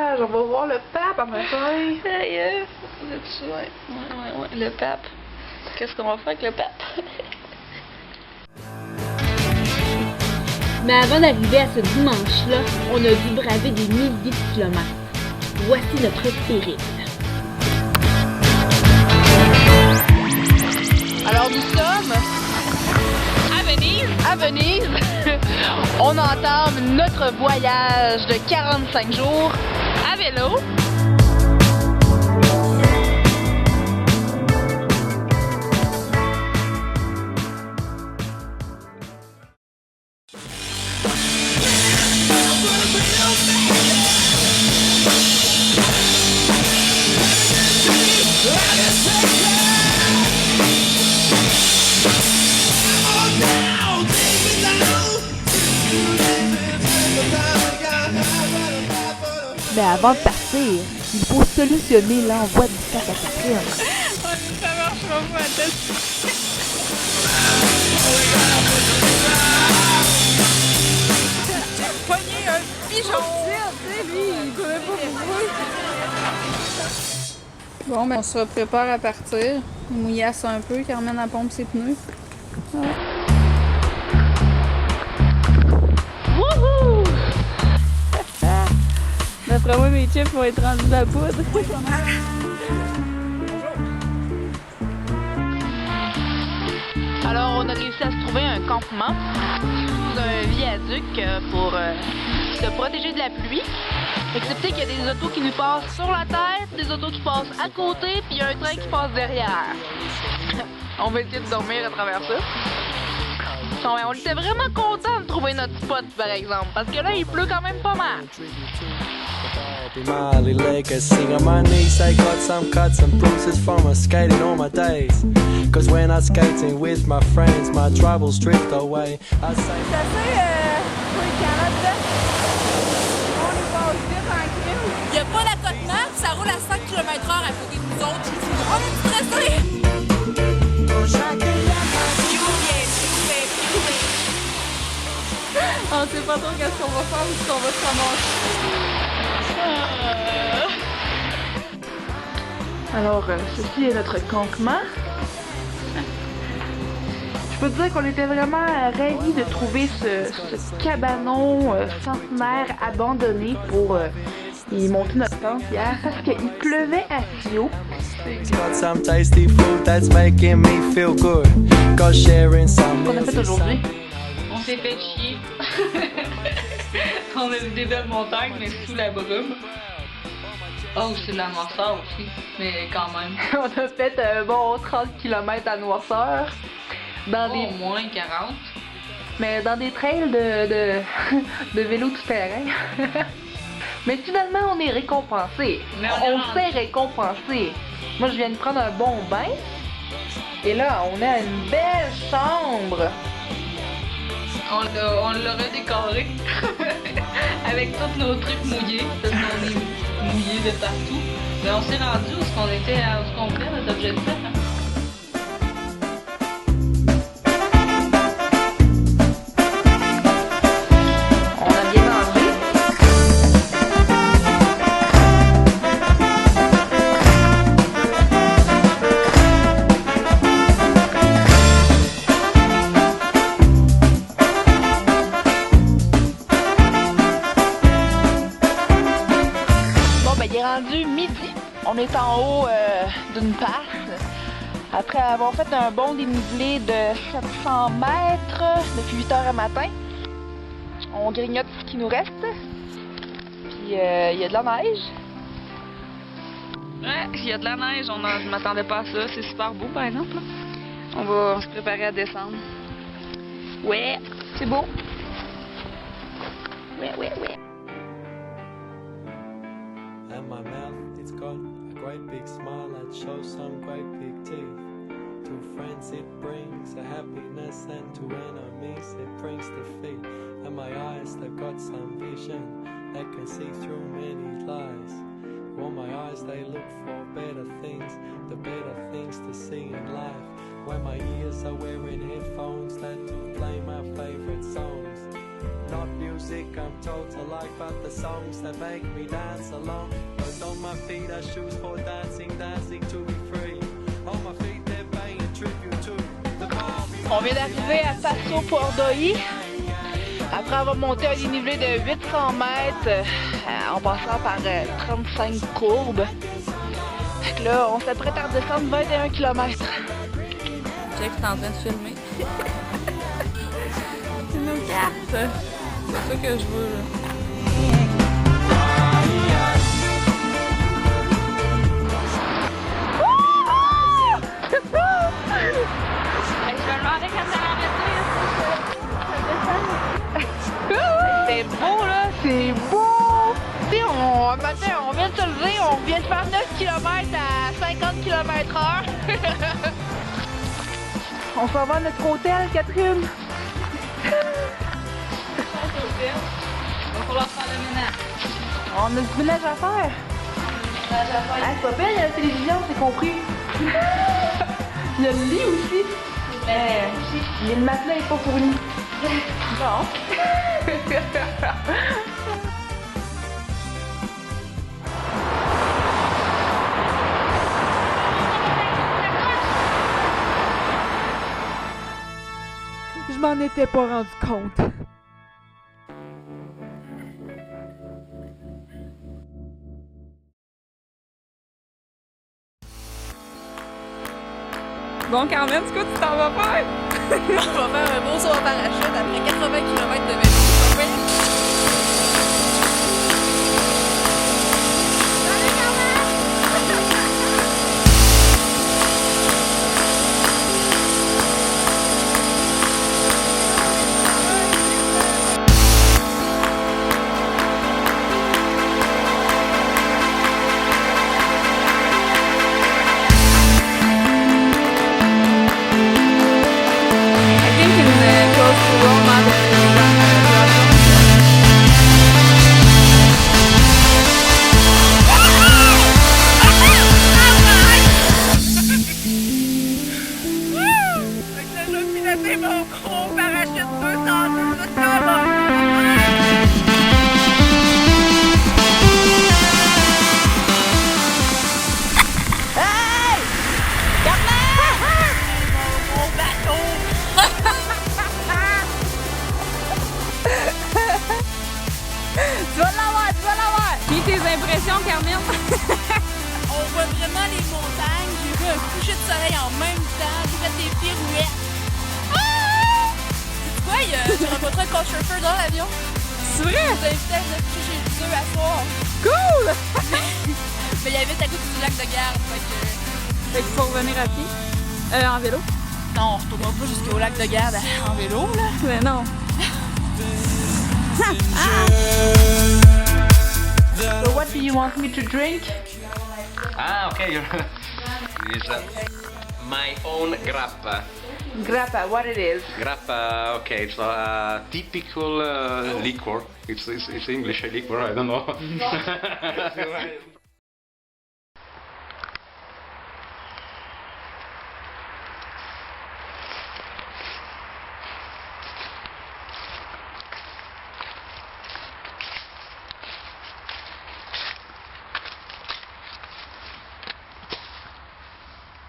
voyage. On va voir le pape en matin. Ouais, le pape. Qu'est-ce qu'on va faire avec le pape? Mais avant d'arriver à ce dimanche-là, on a dû braver des milliers de kilomètres. Voici notre périple. Alors nous sommes à Venise. On entame notre voyage de 45 jours à vélo. Mais avant de partir, il faut solutionner l'envoi du sac à Catherine. Ça marchera pas, Pogner un pigeon! Lui, il connaît pas pourquoi. Bon, ben on se prépare à partir. Il mouillasse un peu, Carmen a pompe ses pneus. Ouais. Wouhou! D'après moi, mes chips vont être rendus de la poudre. Alors, on a réussi à se trouver un campement sous un viaduc pour se protéger de la pluie. Excepté qu'il y a des autos qui nous passent sur la tête, des autos qui passent à côté, puis il y a un train qui passe derrière. On va essayer de dormir à travers ça. On était vraiment contents de trouver notre spot, par exemple, parce que là, il pleut quand même pas mal. Miley legacy on my knees, I got some cuts and bruises from us skating all my days. Cause when I'm skating with my friends, my troubles drift away. I say, C'est assez pour les Canada. On est passé tranquille. Il n'y a pas d'accotement, puis ça roule à 5 km/h à côté de nous autres. On est stressés. On sait pas trop qu'est-ce qu'on va faire ou si on va se ramasser. Alors, ceci est notre campement. Je peux te dire qu'on était vraiment ravis de trouver ce cabanon centenaire abandonné pour y monter notre tente hier parce qu'il pleuvait à tuyaux. got some tasty food that's making me feel good. Got sharing some Qu'est-ce qu'on a fait aujourd'hui? On s'est fait chier. On a vu des belles montagnes, mais sous la brume. Oh, c'est de la noirceur aussi, mais quand même. On a fait un bon 30 km à noirceur. Dans Oh, des... au moins 40. Mais dans des trails de vélo tout terrain. Mais finalement, on est récompensé. Mais On s'est récompensé. Moi, je viens de prendre un bon bain. Et là, on a une belle chambre. On l'a redécoré avec tous nos trucs mouillés, parce qu'on est mouillés de partout. Mais on s'est rendu où qu'on était, où qu'on voulait notre objectif. Hein? On a bien mangé. Il est rendu midi. On est en haut d'une passe. Après avoir fait un bon dénivelé de 700 mètres depuis 8 h à matin. On grignote ce qui nous reste. Puis il y a de la neige. Ouais, il y a de la neige, je m'attendais pas à ça. C'est super beau par exemple. Là. On va se préparer à descendre. Ouais, c'est beau. Ouais. and my mouth, it's got a great big smile that shows some great big teeth. To friends it brings a happiness, and to enemies it brings defeat. And my eyes, they've got some vision that can see through many lies. Well, my eyes, they look for better things, the better things to see in life. When my ears are wearing headphones that play my favorite songs. Not music I'm told to like, but the songs that make me dance along. But on my feet are shoes for dancing, dancing to be free. On my feet they're paying tribute to the Barbie. On vient d'arriver à Passo Pordoi. Après avoir monté un dénivelé de 800 mètres en passant par 35 courbes. Fait que là, on s'apprête à redescendre 21 km. Jack est en train de filmer. C'est nos cartes. C'est ça que je veux là. C'est beau là, c'est beau! Puis un matin, on vient de se lever, on vient de faire 9 km à 50 km/h. On s'en va à notre hôtel, Catherine. Il va falloir faire le ménage. On a du ménage à faire. Ah, c'est pas belle, il y a la télévision, c'est compris. Il y a le lit aussi. Mais le matelas n'est pas fourni. Bon. Je m'en étais pas rendu compte. Bon, Carmen, c'est quoi tu t'en vas faire? On va faire un beau saut en parachute après 80 km de vélo. Ça va être- Salut, Carmen! I think in close to Roma there's Fait que là, je vais piloter mon gros parachute 202 jusqu'en bas. Hey! Carmen! Mon gros bateau! Tu vas l'avoir! Puis tes impressions, Carmen? On voit vraiment les montagnes. J'ai vu un coucher de soleil en même temps. J'ai fait des pirouettes. Ah! C'est quoi? J'ai rencontré un couchsurfer dans l'avion. C'est vrai? Je vous invite à venir coucher chez eux à soir. Cool! Mais il habite à côté du lac de Garde. Fait qu'il faut revenir à pied. En vélo? Non, on retournera pas jusqu'au lac de Garde en vélo, là. Mais non. So what do you want me to drink? Ah, okay. It's my own grappa. Grappa, what it is? Grappa, okay, it's a typical liquor. It's English liquor, I don't know.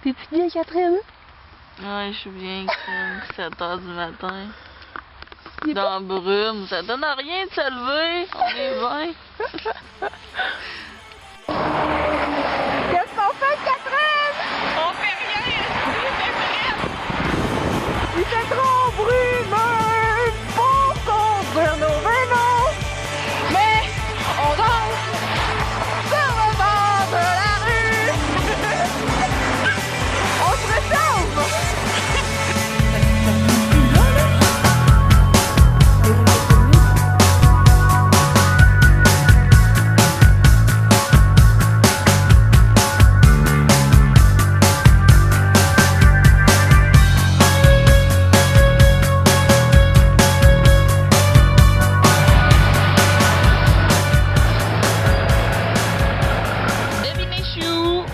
T'es-tu bien, Catherine? Ouais, je suis bien, Crème. 7h du matin. Dans la brume, ça donne à rien de se lever. On est bien. Qu'est-ce qu'on fait, Catherine? On fait rien! Il fait trop brumeux pour conduire nos vélos. Mais on danse sur le bord de la rue. On se réchauffe. Devinez-chou!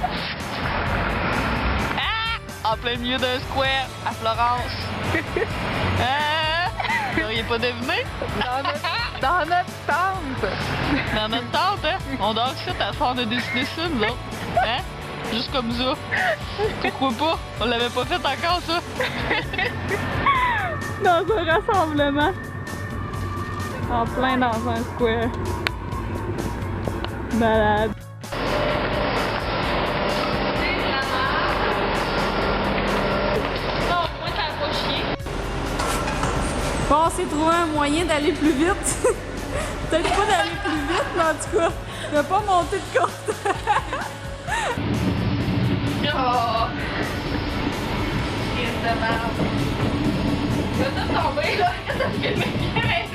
Ah! En plein milieu d'un square à Florence. Ah! l'auriez pas deviné? Dans notre tente. Dans notre tente, hein? On dort ici, t'as fort de décider ça, nous autres. Hein? Juste comme ça. Pourquoi pas? On l'avait pas fait encore, ça. Dans un rassemblement. En plein dans un square. Malade. Non, moi, ça a pas chier. Bon, on s'est trouvé un moyen d'aller plus vite. Peut-être pas d'aller plus vite, mais en tout cas, de pas monter de côte. Oh! Qu'est-ce de merde! Il va tout tomber, là! Ça se filme bien!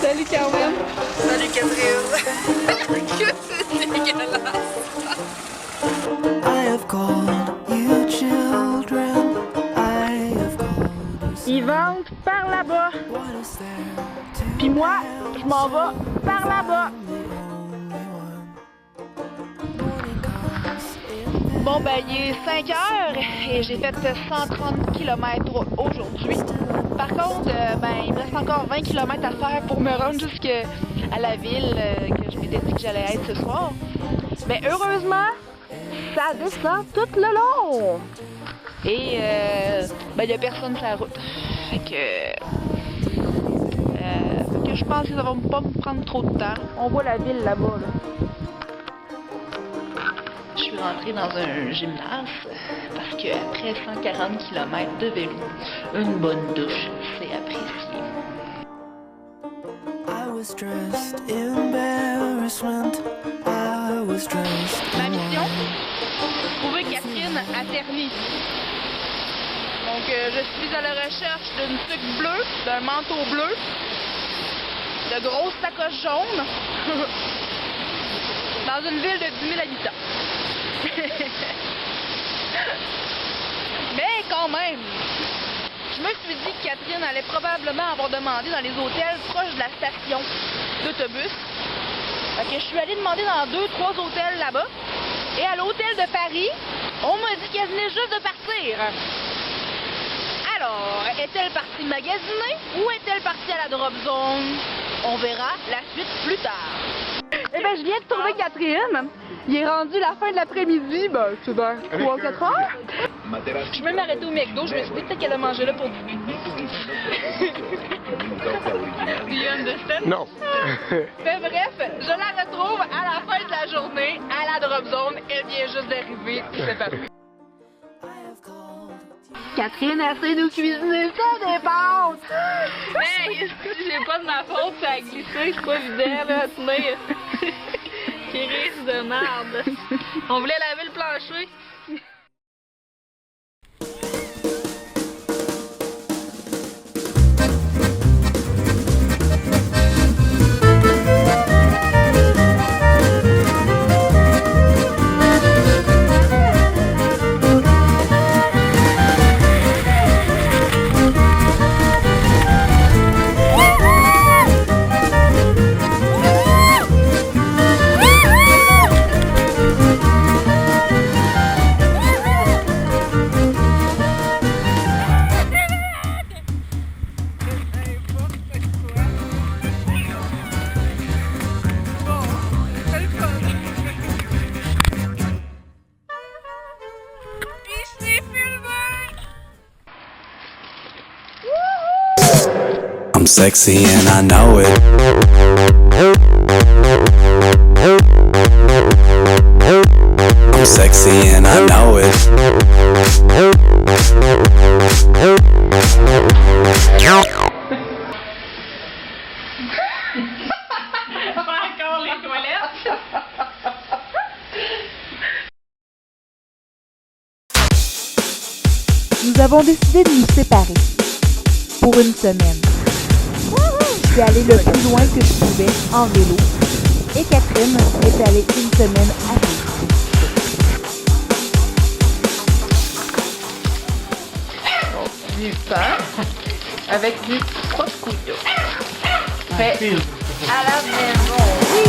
Salut Carmen. Salut Catherine. Que c'est dégueulasse. I have called you children. I have called you. Ils vendent par là-bas. What is there to Puis moi, je m'en vais par là-bas. Bon, ben, il est 5 heures et j'ai fait 130 km aujourd'hui. Par contre, ben, il me reste encore 20 km à faire pour me rendre jusqu'à la ville que je m'étais dit que j'allais être ce soir. Mais heureusement, ça descend tout le long. Et, ben, il n'y a personne sur la route. Fait que je pense que ça va pas me prendre trop de temps. On voit la ville là-bas, là. Je suis rentrée dans un gymnase parce qu'après 140 km de vélo, une bonne douche, c'est apprécié. I was dressed in embarrassment. I was dressed Ma in mission, trouver Catherine à Terny. Donc, je suis à la recherche d'une tuque bleue, d'un manteau bleu, de grosses sacoches jaunes, dans une ville de 10 000 habitants. Mais quand même, je me suis dit que Catherine allait probablement avoir demandé dans les hôtels proches de la station d'autobus. Fait que je suis allée demander dans 2-3 hôtels là-bas. Et à l'hôtel de Paris, on m'a dit qu'elle venait juste de partir. Alors, est-elle partie magasiner ou est-elle partie à la drop zone? On verra la suite plus tard. Eh ben, je viens de trouver Catherine. Il est rendu la fin de l'après-midi, ben, c'est vers 3-4 heures. Je vais m'arrêter au McDo, je me suis dit peut-être qu'elle a mangé là pour... Do you understand? Non. Mais bref, je la retrouve à la fin de la journée, à la drop zone. Elle vient juste d'arriver, c'est parfait. Catherine, essaie de nous cuisiner ça, des pâtes! Hey, j'ai pas de ma faute, ça a glissé, c'est pas évident, là, tenir. Qui risque de merde. On voulait laver le plancher. I'm sexy and I know it. I'm sexy and I know it. Pas encore les toilettes. Nous avons décidé de nous séparer pour une semaine. Je suis allée le plus loin que je pouvais en vélo et Catherine est allée une semaine à pied. Du pain avec du prosciutto. Fait à la maison. Oui.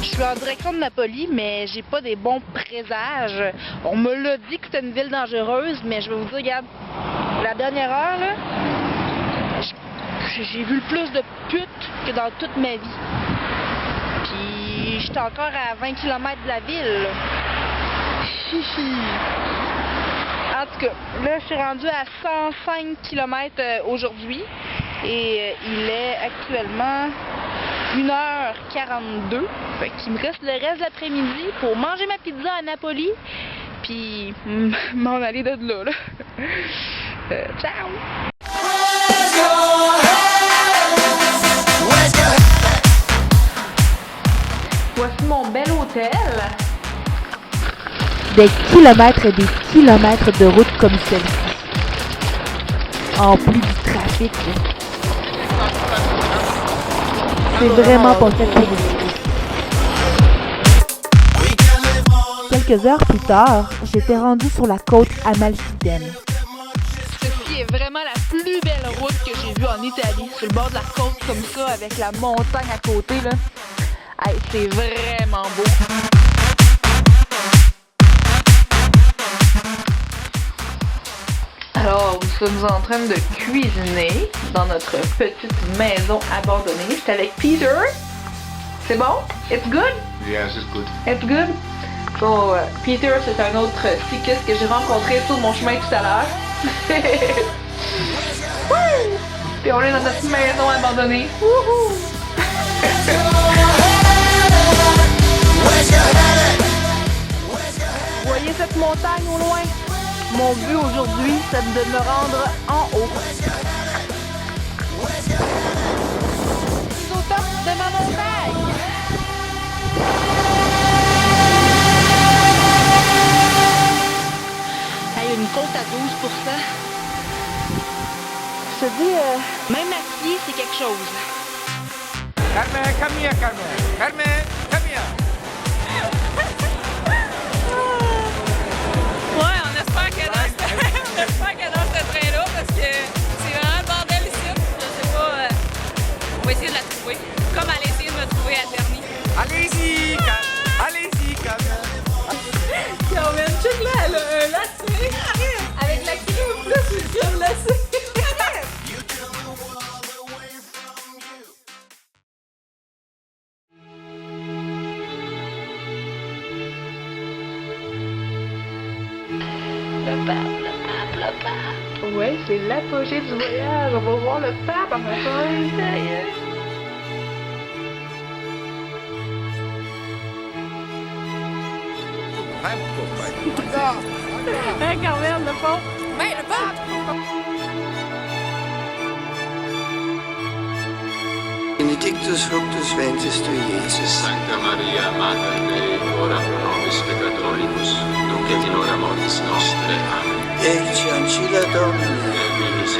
Je suis en direction de Napoli, mais j'ai pas des bons présages. On me l'a dit que c'était une ville dangereuse, mais je vais vous dire, regarde, la dernière heure, là, j'ai vu le plus de putes que dans toute ma vie. Puis j'étais encore à 20 km de la ville. Hihi. En tout cas, là, je suis rendue à 105 km aujourd'hui et il est actuellement 1h42. Fait qu'il me reste le reste de l'après-midi pour manger ma pizza à Napoli puis m'en aller de là. Ciao! Voici mon bel hôtel. Des kilomètres et des kilomètres de route comme celle-ci. En plus du trafic. C'est vraiment pas fait pour vous. Quelques heures plus tard, j'étais rendue sur la côte amalfitaine. Ceci est vraiment la plus belle route que j'ai vue en Italie, sur le bord de la côte comme ça, avec la montagne à côté, là. Hey, c'est vraiment beau. Alors, nous sommes en train de cuisiner dans notre petite maison abandonnée. J'étais avec Peter. C'est bon? It's good? Yes, it's good. It's good? So, Peter, c'est un autre cycliste que j'ai rencontré sur mon chemin tout à l'heure. Puis on est dans notre maison abandonnée. Wouhou! Vous voyez cette montagne au loin? Mon but aujourd'hui, c'est de me rendre en haut. Je suis au top de ma montagne! Il y a une côte à 12%. Je te dis, même à pied, c'est quelque chose. Carmen, come here, Carmen. Carmen, come here. Ouais, on espère que dans ce train-là, parce que c'est vraiment le bordel ici. Je sais pas, on va essayer de la trouver. Comme elle a essayé de me trouver à Terny. Allez-y, allez-y, Carmen. Carmen, check là, elle a un lacet. Avec la clé au plus, c'est un lacet. Ouais, c'est l'apogée du voyage. On va voir le pape en matin. Hein, Carmen, le fond? Ouais, le pape! Benedictus fructus ventris tui, Iesus. Sancta Maria, Mater Dei, ora pro nobis peccatoribus, nunc et in hora mortis nostre. Amen. Ecce ancilla Domini. Benedictus